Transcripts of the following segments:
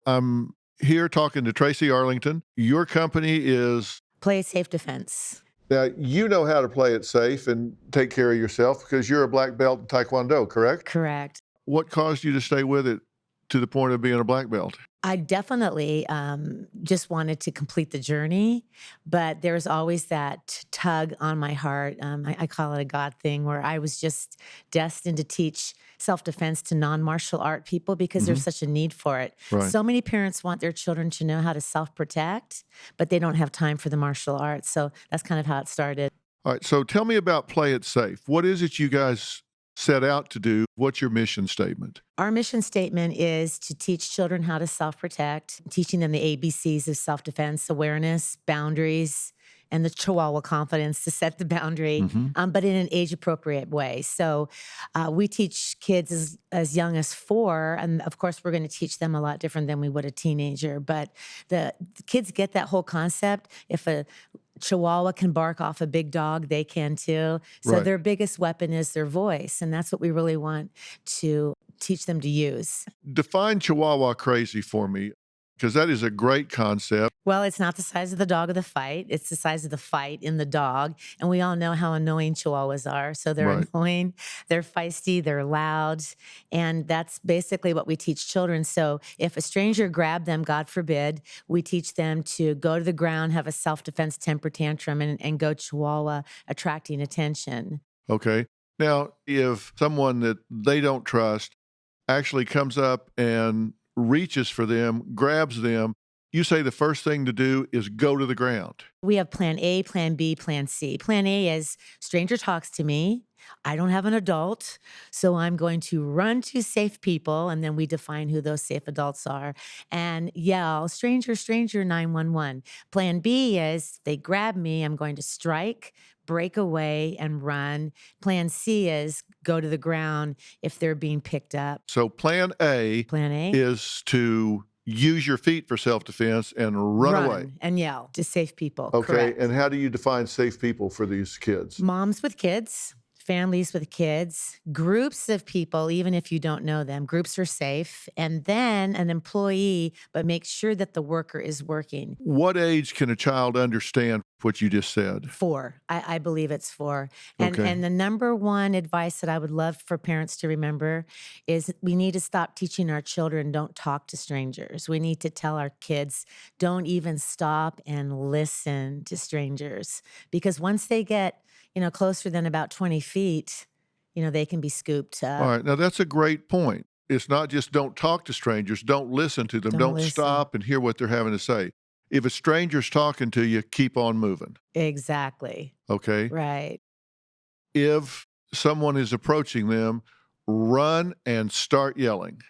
I'm here talking to Tracie Arlington. Your company is... Play Safe Defense. Now, you know how to play it safe and take care of yourself because you're a black belt in Taekwondo, correct? Correct. What caused you to stay with it to the point of being a black belt? I definitely just wanted to complete the journey, but there's always that tug on my heart. I call it a God thing, where I was just destined to teach self-defense to non-martial art people because there's such a need for it. Right. So many parents want their children to know how to self-protect, but they don't have time for the martial arts. So that's kind of how it started. All right, so tell me about Play It Safe. What is it you guys set out to do? What's your mission statement? Our mission statement is to teach children how to self-protect, teaching them the ABCs of self-defense, awareness, boundaries, and the Chihuahua confidence to set the boundary, but in an age-appropriate way. So we teach kids as young as 4, and of course, we're going to teach them a lot different than we would a teenager. But the kids get that whole concept. If a Chihuahua can bark off a big dog, they can too. So Right. their biggest weapon is their voice, and that's what we really want to teach them to use. Define Chihuahua crazy for me, because that is a great concept. Well, it's not the size of the dog of the fight. It's the size of the fight in the dog. And we all know how annoying Chihuahuas are. So they're Right. annoying, they're feisty, they're loud. And that's basically what we teach children. So if a stranger grabbed them, God forbid, we teach them to go to the ground, have a self-defense temper tantrum, and go Chihuahua, attracting attention. Okay. Now, if someone that they don't trust actually comes up and reaches for them, grabs them, you say the first thing to do is go to the ground. We have plan A, plan B, plan C. Plan A is stranger talks to me. I don't have an adult, so I'm going to run to safe people, and then we define who those safe adults are, and yell, stranger, stranger, 911. Plan B is they grab me, I'm going to strike, break away, and run. Plan C is go to the ground if they're being picked up. So plan A Plan A, is to use your feet for self-defense and run away. and yell to safe people. Okay. Correct. And how do you define safe people for these kids? Moms with kids, families with kids, groups of people, even if you don't know them, groups are safe, and then an employee, but make sure that the worker is working. What age can a child understand what you just said? 4. I believe it's 4. And, Okay. and the number one advice that I would love for parents to remember is we need to stop teaching our children don't talk to strangers. We need to tell our kids don't even stop and listen to strangers, because once they get closer than about 20 feet, they can be scooped up. All right. Now, that's a great point. It's not just don't talk to strangers, don't listen to them, don't listen. stop and hear what they're having to say. If a stranger's talking to you, keep on moving. Exactly. Okay. Right. If someone is approaching them, run and start yelling.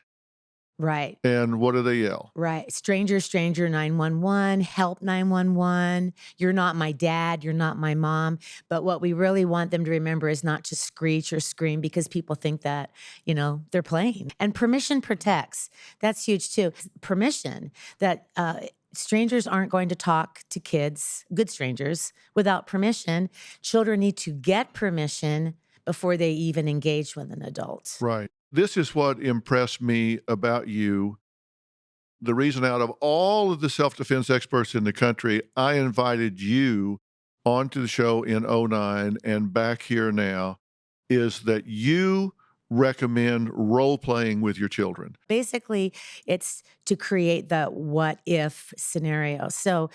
Right. And what do they yell? Right. Stranger, stranger, 911, help 911. You're not my dad. You're not my mom. But what we really want them to remember is not to screech or scream, because people think that, they're playing. And permission protects. That's huge too. Permission that, strangers aren't going to talk to kids, good strangers, without permission. Children need to get permission before they even engage with an adult. Right. This is what impressed me about you. The reason out of all of the self-defense experts in the country, I invited you onto the show in 2009 and back here now, is that you recommend role-playing with your children. Basically, it's to create the what if scenario. So,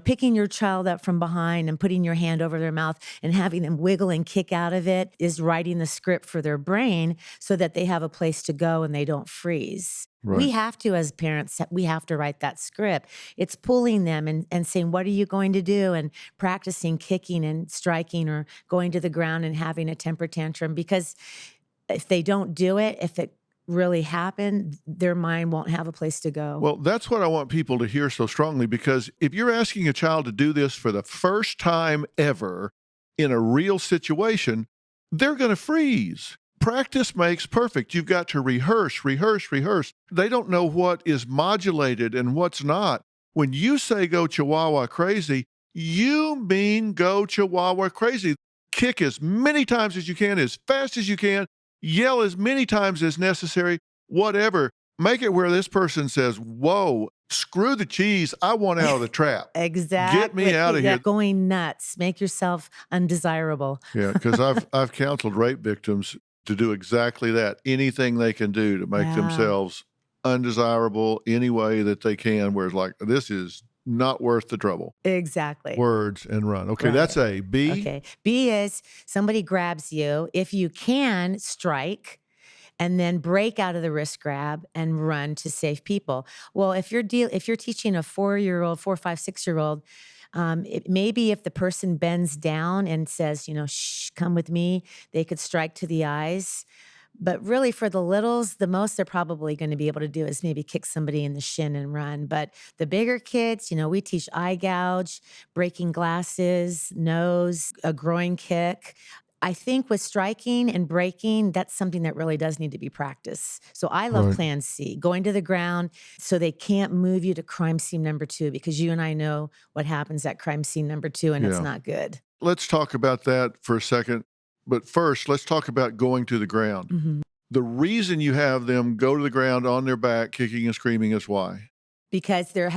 picking your child up from behind and putting your hand over their mouth and having them wiggle and kick out of it is writing the script for their brain so that they have a place to go and they don't freeze. Right. We have to, as parents, we have to write that script. It's pulling them and saying, what are you going to do? And practicing kicking and striking or going to the ground and having a temper tantrum, because if they don't do it, if it really happened, their mind won't have a place to go. Well, that's what I want people to hear so strongly, because if you're asking a child to do this for the first time ever in a real situation, they're going to freeze. Practice makes perfect. You've got to rehearse, rehearse, rehearse. They don't know what is modulated and what's not. When you say go Chihuahua crazy, you mean go Chihuahua crazy. Kick as many times as you can, as fast as you can. Yell as many times as necessary, whatever. Make it where this person says, whoa, screw the cheese. I want out of the trap. Exactly. Get me out of here. Going nuts. Make yourself undesirable. Yeah, because I've counseled rape victims to do exactly that. Anything they can do to make themselves undesirable any way that they can, where it's like, this is not worth the trouble. Exactly. Words and run. Okay, that's A. B? Okay. B is somebody grabs you. If you can, strike. And then break out of the wrist grab and run to save people. Well, if you're teaching a 4-year-old, 4, 5, 6-year-old, maybe if the person bends down and says, shh, come with me, they could strike to the eyes. But really, for the littles, the most they're probably going to be able to do is maybe kick somebody in the shin and run. But the bigger kids, we teach eye gouge, breaking glasses, nose, a groin kick. I think with striking and breaking, that's something that really does need to be practiced. So I love Plan C, going to the ground so they can't move you to crime scene number 2, because you and I know what happens at crime scene number 2, and it's not good. Let's talk about that for a second. But first, let's talk about going to the ground. Mm-hmm. The reason you have them go to the ground on their back, kicking and screaming, is why? Because they're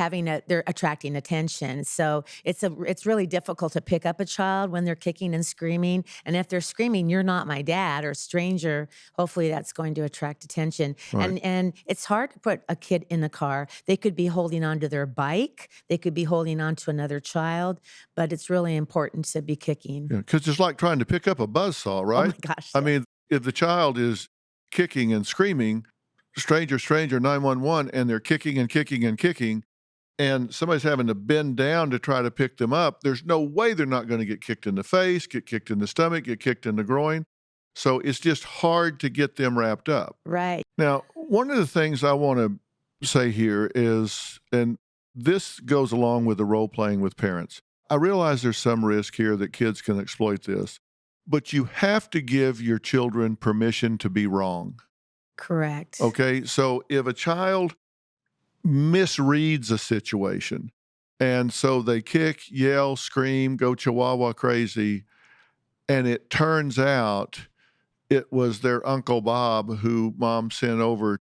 attracting attention. So it's really difficult to pick up a child when they're kicking and screaming. And if they're screaming, "You're not my dad," or "stranger," hopefully that's going to attract attention. Right. And it's hard to put a kid in a car. They could be holding onto their bike. They could be holding onto another child. But it's really important to be kicking. Yeah, because it's like trying to pick up a buzzsaw, right? Oh my gosh. I mean, if the child is kicking and screaming, stranger, 911, and they're kicking and kicking and kicking, and somebody's having to bend down to try to pick them up, there's no way they're not going to get kicked in the face, get kicked in the stomach, get kicked in the groin. So it's just hard to get them wrapped up. Right. Now, one of the things I want to say here is, and this goes along with the role playing with parents, I realize there's some risk here that kids can exploit this, but you have to give your children permission to be wrong. Correct. Okay, so if a child misreads a situation, and so they kick, yell, scream, go chihuahua crazy, and it turns out it was their Uncle Bob who mom sent over,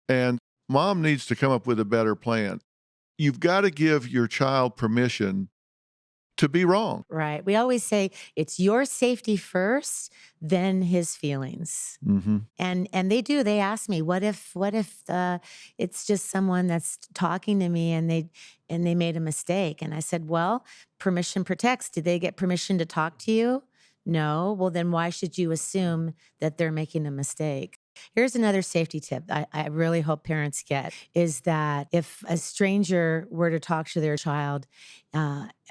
and mom needs to come up with a better plan. You've got to give your child permission to be wrong. Right. We always say it's your safety first, then his feelings. Mm-hmm. And they do. They ask me, what if it's just someone that's talking to me and they made a mistake? And I said, well, permission protects. Did they get permission to talk to you? No. Well, then why should you assume that they're making a mistake? Here's another safety tip I really hope parents get, is that if a stranger were to talk to their child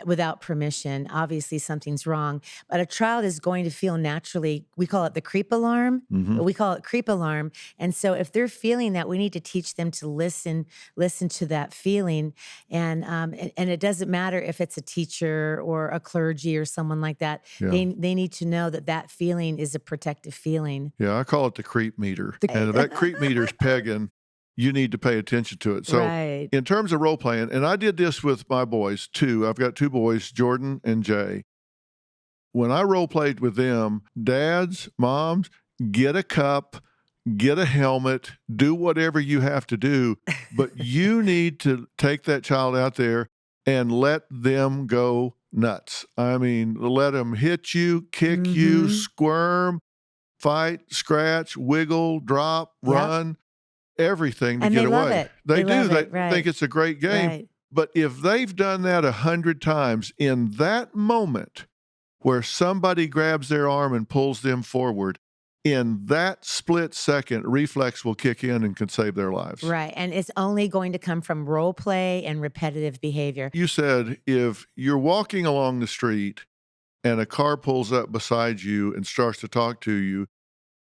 without permission, obviously something's wrong. But a child is going to feel naturally, we call it the creep alarm, Mm-hmm. but we call it creep alarm. And so if they're feeling that, we need to teach them to listen to that feeling. And it doesn't matter if it's a teacher or a clergy or someone like that. Yeah. They need to know that feeling is a protective feeling. Yeah, I call it the creep meter. And if that creep meter's pegging, you need to pay attention to it. So Right. in terms of role playing, and I did this with my boys too. I've got 2 boys, Jordan and Jay. When I role played with them, dads, moms, get a cup, get a helmet, do whatever you have to do, but you need to take that child out there and let them go nuts. I mean, let them hit you, kick you, Mhm. squirm, fight, scratch, wiggle, drop, Yep. run, everything to And get they away. love it. They They do. love They it, right. think it's a great game. Right. But if they've done that 100 times, in that moment where somebody grabs their arm and pulls them forward, in that split second, reflex will kick in and can save their lives. Right. And it's only going to come from role play and repetitive behavior. You said if you're walking along the street and a car pulls up beside you and starts to talk to you,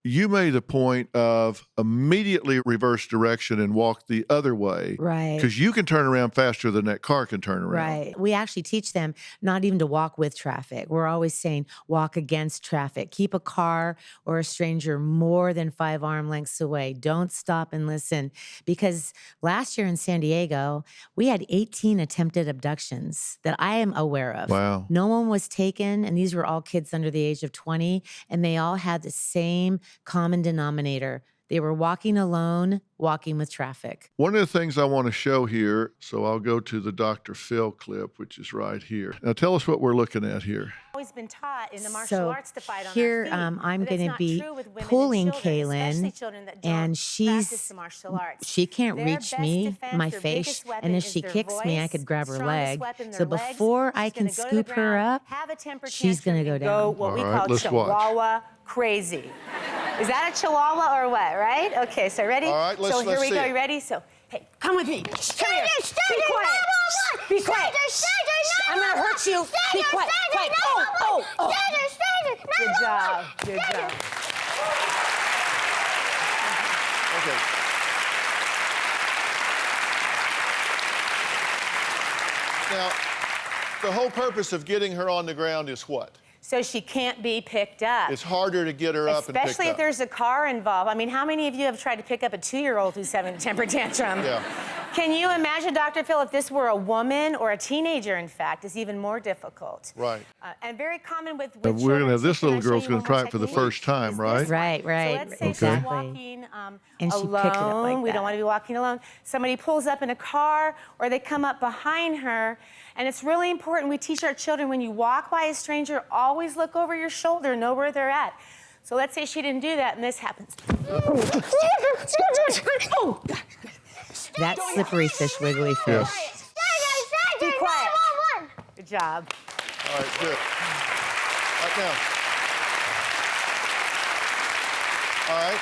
you made a point of immediately reverse direction and walk the other way. Right. Because you can turn around faster than that car can turn around. Right. We actually teach them not even to walk with traffic. We're always saying walk against traffic. Keep a car or a stranger more than 5 arm lengths away. Don't stop and listen. Because last year in San Diego, we had 18 attempted abductions that I am aware of. Wow. No one was taken, and these were all kids under the age of 20, and they all had the same common denominator. They were walking alone, walking with traffic. One of the things I want to show here, so I'll go to the Dr. Phil clip, which is right here. Now tell us what we're looking at here. Always been taught in the martial arts to fight on here, our feet, I'm but it's going to not be true with women and pulling children, especially Kaylin, children that don't and practice the martial arts. she can't Their reach best me, defense, my their face, biggest weapon and if is she their kicks me, I voice, could grab her strongest leg. weapon, So their legs. before I She's can gonna go to the scoop her ground, up, have a temper she's going to tantrum, go down. and what we All right, call let's watch. chihuahua crazy. Is that a chihuahua or what, right? Okay, so ready? All right, let's so here we see go. it. You ready? So, hey, come with me. Come here. Be quiet. Be quiet. I'm going to hurt you. Be quiet. Quiet. Oh. Good job. Good job. Okay. Now, the whole purpose of getting her on the ground is what? So she can't be picked up. It's harder to get her up and picked Especially if up. there's a car involved. I mean, how many of you have tried to pick up a 2-year-old who's having a temper tantrum? Yeah. Can you imagine, Dr. Phil, if this were a woman or a teenager, in fact, it's even more difficult. Right. And very common with We're going children. to have this Can I little show girl's you going one to try more it for the technique? first time, Is this right? one. Right, So let's say exactly. she's walking And she alone. picked it up like We that. don't want to be walking alone. Somebody pulls up in a car or they come up behind her. And it's really important we teach our children when you walk by a stranger, always look over your shoulder, know where they're at. So let's say she didn't do that and this happens. Oh, That slippery fish, wiggly fish. be quiet. Good job. All right, good. Right now. All right.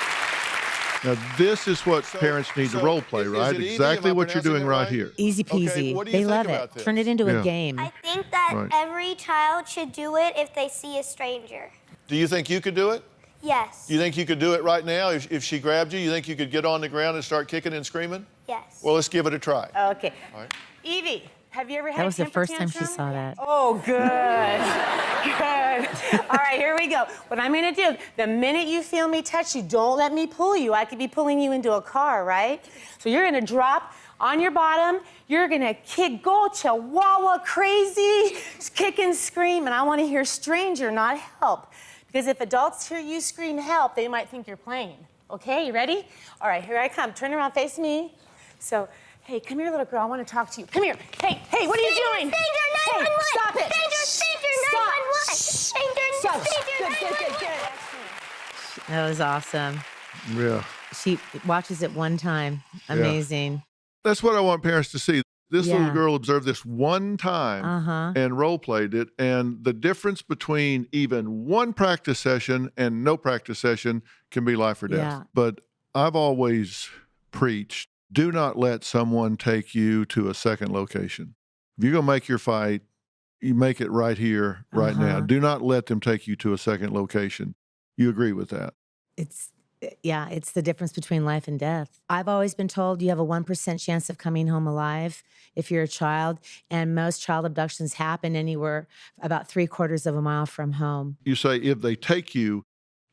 Now, this is what parents need to role play, is right? it easy? Exactly Am I what you're doing pronouncing it right right? here. Easy Okay, peasy. what do you They think love about it. this? Turn it into Yeah. a game. I think that Right. every child should do it if they see a stranger. Do you think you could do it? Yes. You think you could do it right now? If she grabbed you, you think you could get on the ground and start kicking and screaming? Yes. Well, let's give it a try. Okay. All right. Evie, have you ever had That a was the temper first time she tantrum? saw that. Oh, good. Good. All right, here we go. What I'm going to do, the minute you feel me touch you, don't let me pull you. I could be pulling you into a car, right? So you're going to drop on your bottom. You're going to kick, go chihuahua crazy, kick and scream. And I want to hear stranger, not help. Because if adults hear you scream help, they might think you're playing. Okay, you ready? All right, here I come. Turn around, face me. So, hey, come here, little girl. I want to talk to you. Come here. Hey, what are you doing? Stranger, 911. Hey, stop it. Stranger, 911. Stop. Stranger, Good. 911. Excellent. That was awesome. Yeah. She watches it one time. Amazing. That's what I want parents to see. This little Yeah. girl observed this one time Uh-huh. and role played it. And the difference between even one practice session and no practice session can be life or death. Yeah. But I've always preached, do not let someone take you to a second location. If you're going to make your fight, you make it right here, right now. Uh-huh. Do not let them take you to a second location. You agree with that? It's the difference between life and death. I've always been told you have a 1% chance of coming home alive if you're a child, and most child abductions happen anywhere about 3/4 of a mile from home. You say if they take you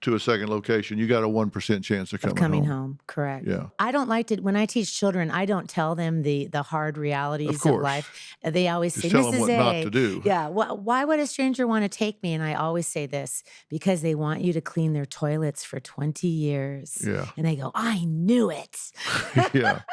to a second location, you got a 1% chance of coming home. Correct. Yeah. I don't like to, when I teach children, I don't tell them the hard realities of course. life. They always Just say, tell them Mrs. what A, not to do. Yeah, why would a stranger want to take me? And I always say this, because they want you to clean their toilets for 20 years. Yeah. And they go, I knew it. Yeah.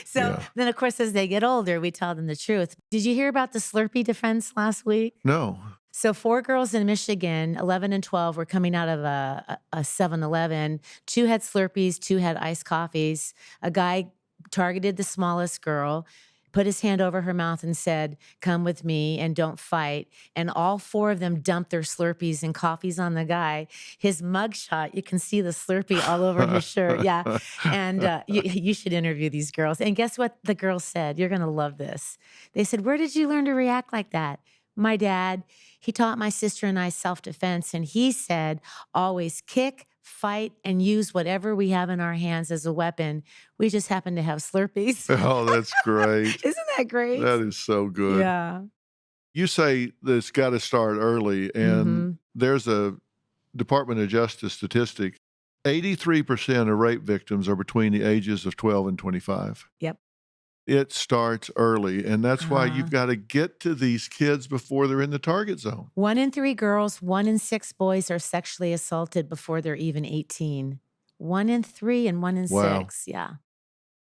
So Yeah. then, of course, as they get older, we tell them the truth. Did you hear about the Slurpee defense last week? No. So 4 girls in Michigan, 11 and 12, were coming out of a 7-Eleven. 2 had Slurpees, 2 had iced coffees. A guy targeted the smallest girl, put his hand over her mouth and said, come with me and don't fight. And all 4 of them dumped their Slurpees and coffees on the guy. His mugshot, you can see the Slurpee all over his shirt. Yeah. And you should interview these girls. And guess what the girls said? You're going to love this. They said, where did you learn to react like that? My dad, he taught my sister and I self-defense, and he said, always kick, fight, and use whatever we have in our hands as a weapon. We just happen to have Slurpees. Oh, that's great. Isn't that great? That is so good. Yeah. You say that it's got to start early, and Mhm. there's a Department of Justice statistic. 83% of rape victims are between the ages of 12 and 25. Yep. It starts early, and that's why Uh-huh. you've got to get to these kids before they're in the target zone. 1 in 3 girls, 1 in 6 boys are sexually assaulted before they're even 18. 1 in 3 and 1 in Wow. 6. Yeah.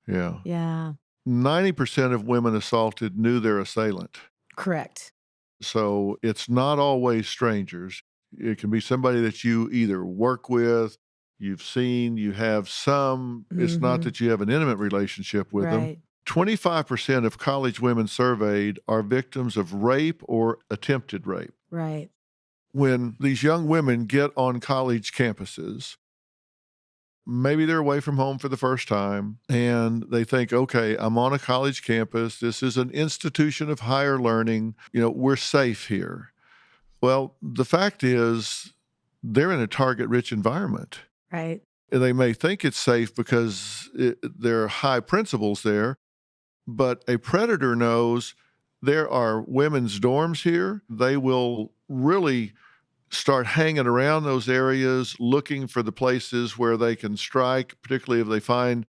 Yeah. Yeah. 90% of women assaulted knew their assailant. Correct. So it's not always strangers. It can be somebody that you either work with, you've seen, you have some. It's not that you have an intimate relationship with them. Right. 25% of college women surveyed are victims of rape or attempted rape. Right. When these young women get on college campuses, maybe they're away from home for the first time and they think, okay, I'm on a college campus. This is an institution of higher learning. We're safe here. Well, the fact is they're in a target-rich environment. Right. And they may think it's safe because there are high principles there, but a predator knows there are women's dorms here. They will really start hanging around those areas, looking for the places where they can strike, particularly if they find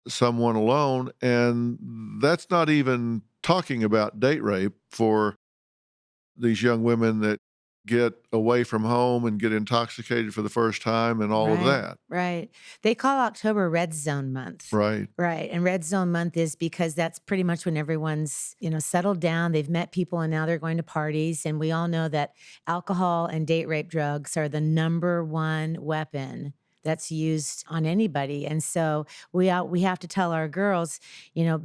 someone alone. And that's not even talking about date rape for these young women that get away from home and get intoxicated for the first time and all of that. Right. They call October Red Zone Month. Right. Right. And Red Zone Month is because that's pretty much when everyone's, settled down. They've met people and now they're going to parties. And we all know that alcohol and date rape drugs are the number one weapon that's used on anybody. And so we have to tell our girls,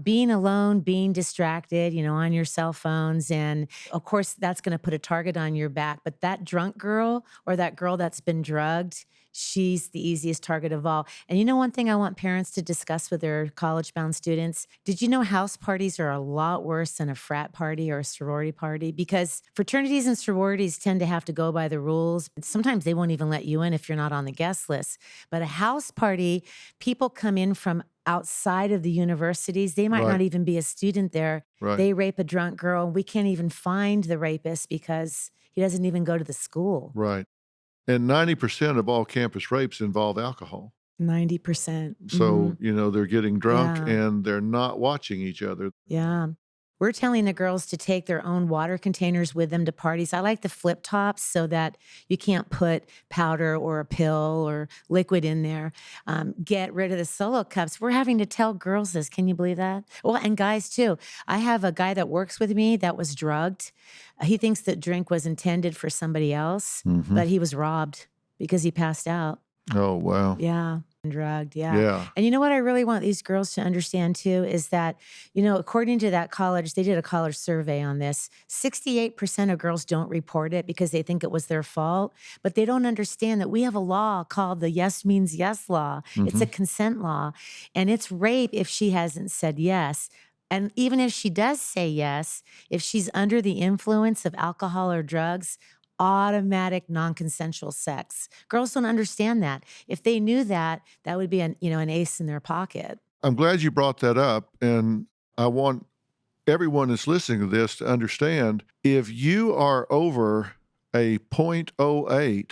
being alone, being distracted, on your cell phones. And of course, that's going to put a target on your back. But that drunk girl or that girl that's been drugged, she's the easiest target of all. And one thing I want parents to discuss with their college-bound students, did you know house parties are a lot worse than a frat party or a sorority party? Because fraternities and sororities tend to have to go by the rules. Sometimes they won't even let you in if you're not on the guest list. But a house party, people come in from outside of the universities. They might not even be a student there. Right. They rape a drunk girl. And we can't even find the rapist because he doesn't even go to the school. Right. And 90% of all campus rapes involve alcohol. 90%. So, they're getting drunk Yeah. and they're not watching each other. Yeah. We're telling the girls to take their own water containers with them to parties. I like the flip tops so that you can't put powder or a pill or liquid in there. Get rid of the solo cups. We're having to tell girls this. Can you believe that? Well, and guys too. I have a guy that works with me that was drugged. He thinks that drink was intended for somebody else, but he was robbed because he passed out. Oh, wow. Yeah. Drugged. Yeah. Yeah. And you know what I really want these girls to understand too is that, according to that college, they did a college survey on this. 68% of girls don't report it because they think it was their fault, but they don't understand that we have a law called the yes means yes law. It's a consent law, and it's rape if she hasn't said yes. And even if she does say yes, if she's under the influence of alcohol or drugs, automatic non-consensual sex. Girls don't understand that. If they knew that, that would be an ace in their pocket. I'm glad you brought that up. And I want everyone that's listening to this to understand, if you are over a 0.08,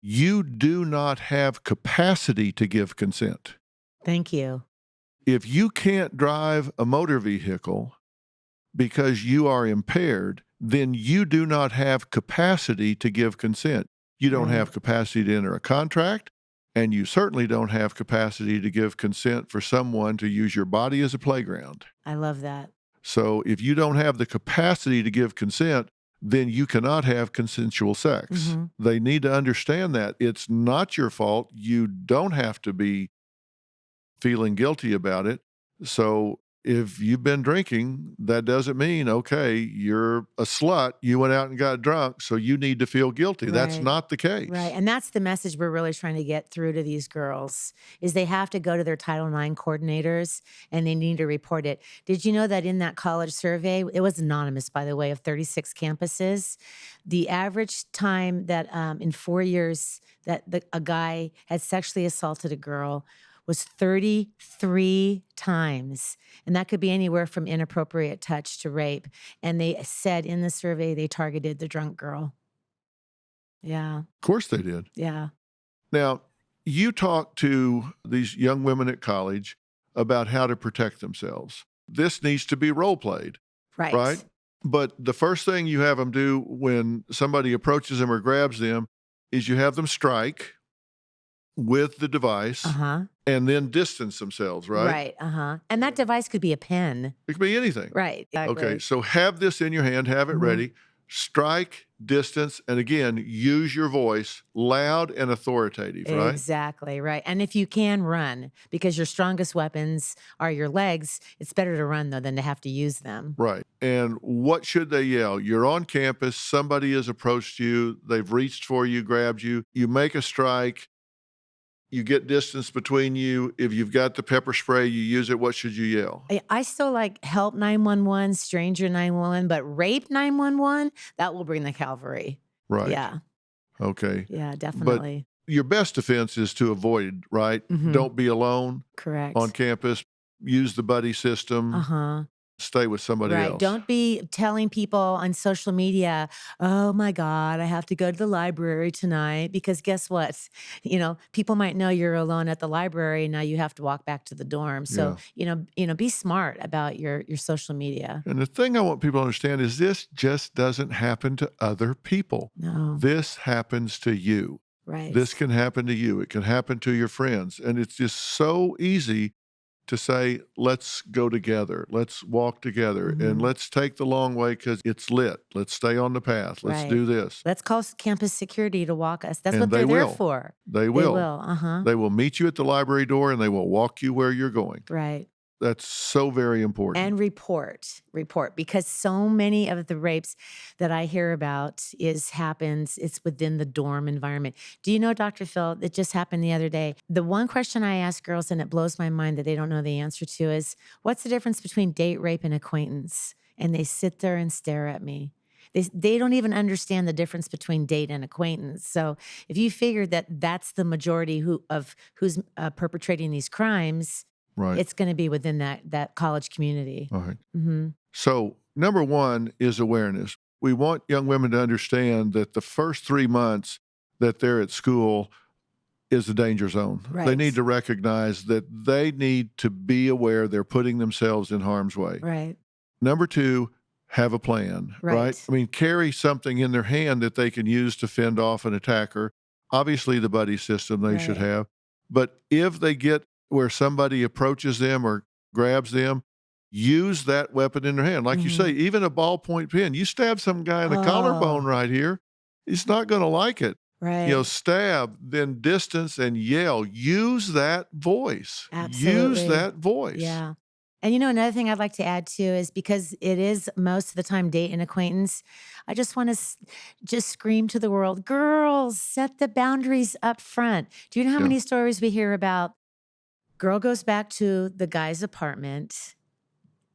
you do not have capacity to give consent. Thank you. If you can't drive a motor vehicle because you are impaired, then you do not have capacity to give consent. You don't have capacity to enter a contract, and you certainly don't have capacity to give consent for someone to use your body as a playground. I love that. So if you don't have the capacity to give consent, then you cannot have consensual sex. They need to understand that. It's not your fault. You don't have to be feeling guilty about it. So if you've been drinking, that doesn't mean, okay, you're a slut. You went out and got drunk, so you need to feel guilty. That's Right. not the case. Right. And that's the message we're really trying to get through to these girls is they have to go to their Title IX coordinators and they need to report it. Did you know that in that college survey, it was anonymous, by the way, of 36 campuses, the average time that in 4 years that a guy had sexually assaulted a girl was 33 times. And that could be anywhere from inappropriate touch to rape. And they said in the survey, they targeted the drunk girl. Yeah. Of course they did. Yeah. Now, you talk to these young women at college about how to protect themselves. This needs to be role played, right? But the first thing you have them do when somebody approaches them or grabs them is you have them strike. with the device Uh-huh. and then distance themselves, right? Right. Uh-huh. And that device could be a pen. It could be anything. Right. Exactly. Okay, so have this in your hand, have it ready, strike, distance, and again, use your voice, loud and authoritative, right? Exactly, right. And if you can run, because your strongest weapons are your legs, it's better to run, though, than to have to use them. Right. And what should they yell? You're on campus, somebody has approached you, they've reached for you, grabbed you, you make a strike, you get distance between you. If you've got the pepper spray, you use it. What should you yell? I still like help 911, stranger 911, but rape 911, that will bring the cavalry. Right. Yeah. Okay. Yeah, definitely. Your best defense is to avoid, right? Don't be alone Correct. on campus. Use the buddy system. Uh-huh. Stay with somebody Right. else. Don't be telling people on social media, oh my God, I have to go to the library tonight, because guess what? People might know you're alone at the library. Now you have to walk back to the dorm. So, be smart about your social media. And the thing I want people to understand is this just doesn't happen to other people. No. This happens to you. Right. This can happen to you. It can happen to your friends. And it's just so easy to say, let's go together. Let's walk together and let's take the long way because it's lit. Let's stay on the path. Let's do this. Let's call campus security to walk us. That's And what they're they there will. for. They will. They will. Uh-huh. They will meet you at the library door and they will walk you where you're going. Right. That's so very important. And report, because so many of the rapes that I hear about it's within the dorm environment. Do you know, Dr. Phil, it just happened the other day. The one question I ask girls, and it blows my mind that they don't know the answer to, is what's the difference between date rape and acquaintance? And they sit there and stare at me. They don't even understand the difference between date and acquaintance. So if you figure that that's the majority who's perpetrating these crimes, right. It's going to be within that college community. All right. So number one is awareness. We want young women to understand that the first 3 months that they're at school is the danger zone. Right. They need to recognize that they need to be aware they're putting themselves in harm's way. Right. Number two, have a plan, right? I mean, carry something in their hand that they can use to fend off an attacker. Obviously, the buddy system they should have. But if they get where somebody approaches them or grabs them, use that weapon in their hand. Like you say, even a ballpoint pen. You stab some guy in the collarbone right here, he's not going to like it. Right. Stab, then distance and yell. Use that voice. Absolutely. Use that voice. Yeah. And another thing I'd like to add too is because it is most of the time date and acquaintance, I just want to just scream to the world, girls, set the boundaries up front. Do you know how many stories we hear about? Girl goes back to the guy's apartment.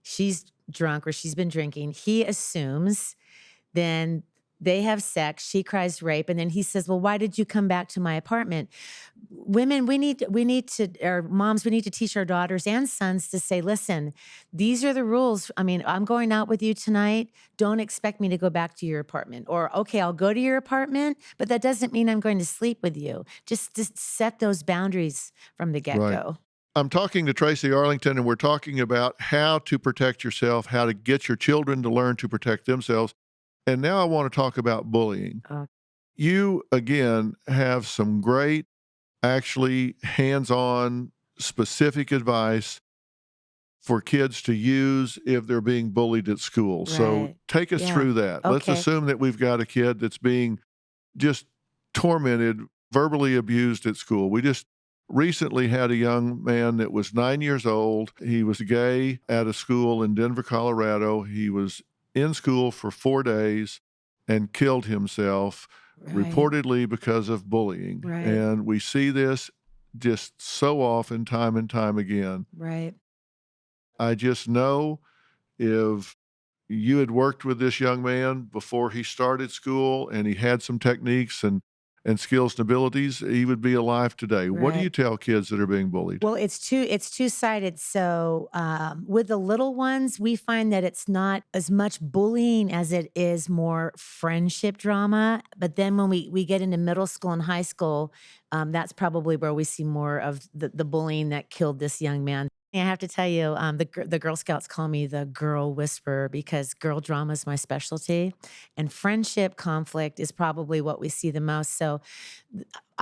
She's drunk or she's been drinking. He assumes, then they have sex. She cries rape. And then he says, well, why did you come back to my apartment? Women, we need to, or moms, we need to teach our daughters and sons to say, listen, these are the rules. I mean, I'm going out with you tonight. Don't expect me to go back to your apartment. Or, okay, I'll go to your apartment, but that doesn't mean I'm going to sleep with you. Just set those boundaries from the get-go. Right. I'm talking to Tracie Arlington, and we're talking about how to protect yourself, how to get your children to learn to protect themselves. And now I want to talk about bullying. You, again, have some great, actually hands-on, specific advice for kids to use if they're being bullied at school. Right. So take us through that. Let's assume that we've got a kid that's being just tormented, verbally abused at school. We just recently had a young man that was 9 years old. He was gay at a school in Denver, Colorado. He was in school for 4 days and killed himself, reportedly because of bullying. Right. And we see this just so often, time and time again. Right. I just know if you had worked with this young man before he started school and he had some techniques and skills and abilities, he would be alive today. Right. What do you tell kids that are being bullied? Well, it's two-sided. So with the little ones, we find that it's not as much bullying as it is more friendship drama. But then when we get into middle school and high school, that's probably where we see more of the bullying that killed this young man. I have to tell you, the Girl Scouts call me the girl whisperer because girl drama is my specialty. And friendship conflict is probably what we see the most. So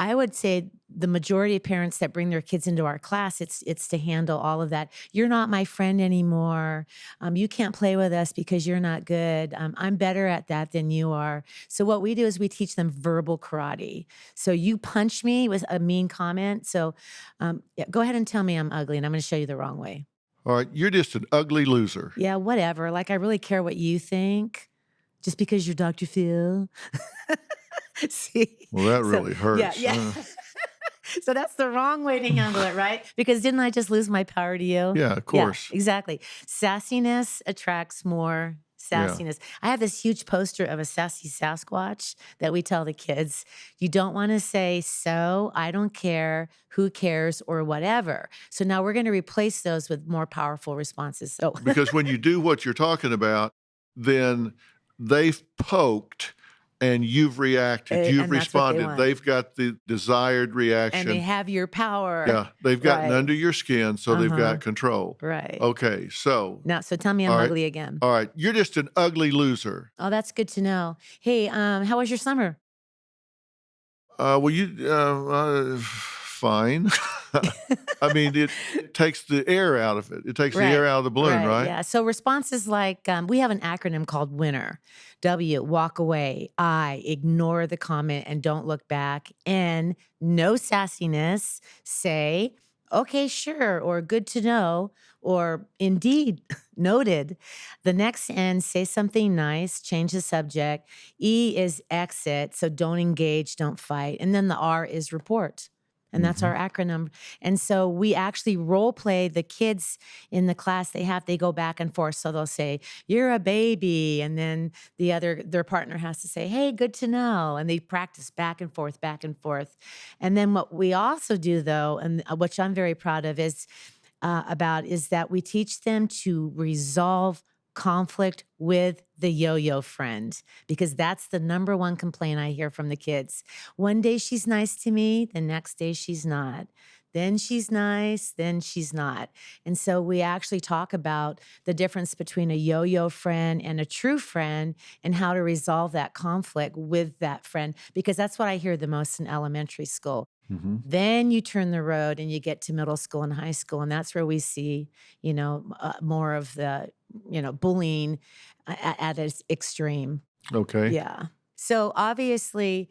I would say the majority of parents that bring their kids into our class, it's to handle all of that. You're not my friend anymore. You can't play with us because you're not good. I'm better at that than you are. So what we do is we teach them verbal karate. So you punch me with a mean comment. So yeah, go ahead and tell me I'm ugly, and I'm going to show you the wrong way. All right, you're just an ugly loser. Yeah, whatever. Like, I really care what you think just because you're Dr. Phil. See? Well, that really hurts. Yeah. So that's the wrong way to handle it, right? Because didn't I just lose my power to you? Yeah, of course. Yeah, exactly. Sassiness attracts more sassiness. I have this huge poster of a sassy Sasquatch that we tell the kids, you don't want to say, so, I don't care, who cares, or whatever. So now we're going to replace those with more powerful responses. So Because when you do what you're talking about, then they've poked and you've reacted, you've and that's what they responded. want. They've got the desired reaction. and they have your power. Yeah, they've gotten Right. under your skin, so they've Uh-huh. got control. Right. Okay, so, Now, so tell me I'm All right. ugly again. all right, you're just an ugly loser. Oh, that's good to know. Hey, how was your summer? Fine. I mean, it takes the air out of it. It takes the air out of the balloon, right? Yeah. So responses like, we have an acronym called WINNER. W, walk away. I, ignore the comment and don't look back. N, no sassiness. Say, okay, sure, or good to know, or indeed, noted. The next N, say something nice, change the subject. E is exit, so don't engage, don't fight. And then the R is report. And that's our acronym. And so we actually role play the kids in the class. They go back and forth. So they'll say, you're a baby. And then their partner has to say, hey, good to know. And they practice back and forth, back and forth. And then what we also do, though, and which I'm very proud of, is that we teach them to resolve conflict with the yo-yo friend, because that's the number one complaint I hear from the kids. One day she's nice to me, the next day she's not. Then she's nice, then she's not. And so we actually talk about the difference between a yo-yo friend and a true friend and how to resolve that conflict with that friend, because that's what I hear the most in elementary school. Then you turn the road and you get to middle school and high school, and that's where we see, more of the, bullying at its extreme. Okay. Yeah. So obviously,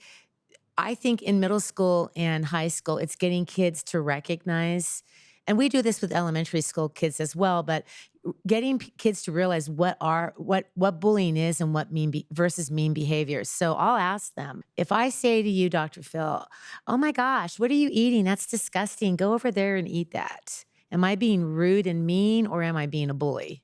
I think in middle school and high school, it's getting kids to recognize, and we do this with elementary school kids as well, but getting kids to realize what bullying is and what versus mean behaviors. So I'll ask them, if I say to you, Dr. Phil, oh my gosh, what are you eating? That's disgusting. Go over there and eat that. Am I being rude and mean, or am I being a bully?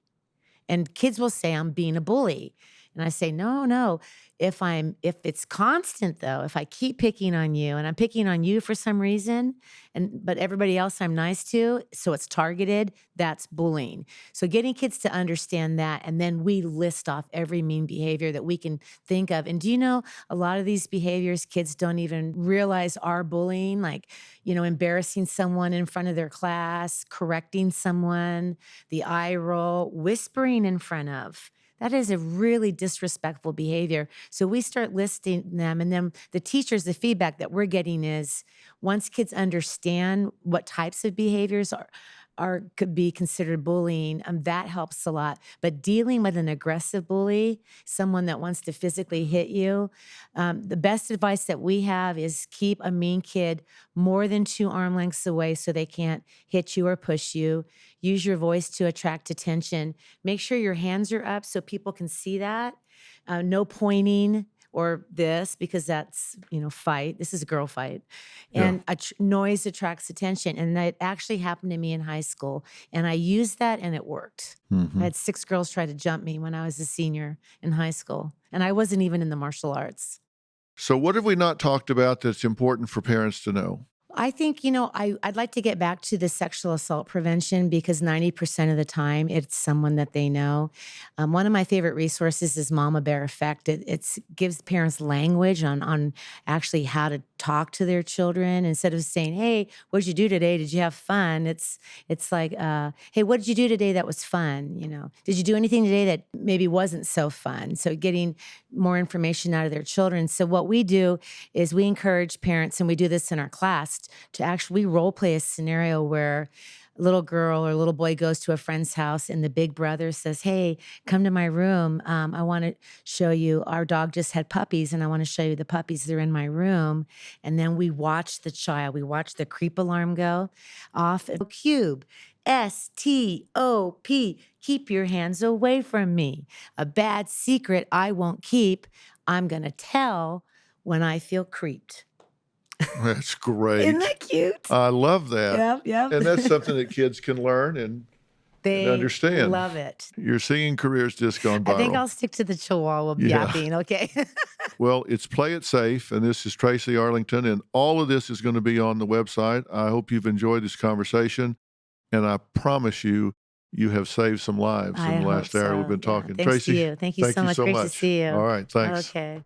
And kids will say, I'm being a bully. And I say, no. If it's constant, though, if I keep picking on you and I'm picking on you for some reason, but everybody else I'm nice to, so it's targeted, that's bullying. So getting kids to understand that, and then we list off every mean behavior that we can think of. And do you know, a lot of these behaviors kids don't even realize are bullying, like, embarrassing someone in front of their class, correcting someone, the eye roll, whispering in front of. That is a really disrespectful behavior. So we start listing them, and then the teachers, the feedback that we're getting is, once kids understand what types of behaviors could be considered bullying, that helps a lot. But dealing with an aggressive bully, someone that wants to physically hit you, the best advice that we have is keep a mean kid more than 2 arm lengths away so they can't hit you or push you. Use your voice to attract attention. Make sure your hands are up so people can see that. No pointing or this, because that's, fight. This is a girl fight. And noise attracts attention. And that actually happened to me in high school. And I used that, and it worked. I had 6 girls try to jump me when I was a senior in high school. And I wasn't even in the martial arts. So what have we not talked about that's important for parents to know? I think, I'd like to get back to the sexual assault prevention because 90% of the time it's someone that they know. One of my favorite resources is Mama Bear Effect. It gives parents language on actually how to talk to their children instead of saying, "Hey, what did you do today? Did you have fun?" It's like, "Hey, what did you do today that was fun? Did you do anything today that maybe wasn't so fun?" So getting more information out of their children. So what we do is we encourage parents, and we do this in our class, to actually role play a scenario where a little girl or a little boy goes to a friend's house and the big brother says, "Hey, come to my room. I want to show you, our dog just had puppies and I want to show you the puppies. They're in my room." And then we watch the child. We watch the creep alarm go off. Cube. STOP. Keep your hands away from me. A bad secret I won't keep. I'm going to tell when I feel creeped. That's great. Isn't that cute? I love that. Yep. And that's something that kids can learn and understand. Love it. Your singing career's just gone viral. I think I'll stick to the Chihuahua yapping, okay? Well, it's Play It Safe, and this is Tracie Arlington, and all of this is going to be on the website. I hope you've enjoyed this conversation, and I promise you have saved some lives in the last hour we've been talking. Thanks Tracie, to you. Thank you so much. Great to see you. All right, thanks. Okay.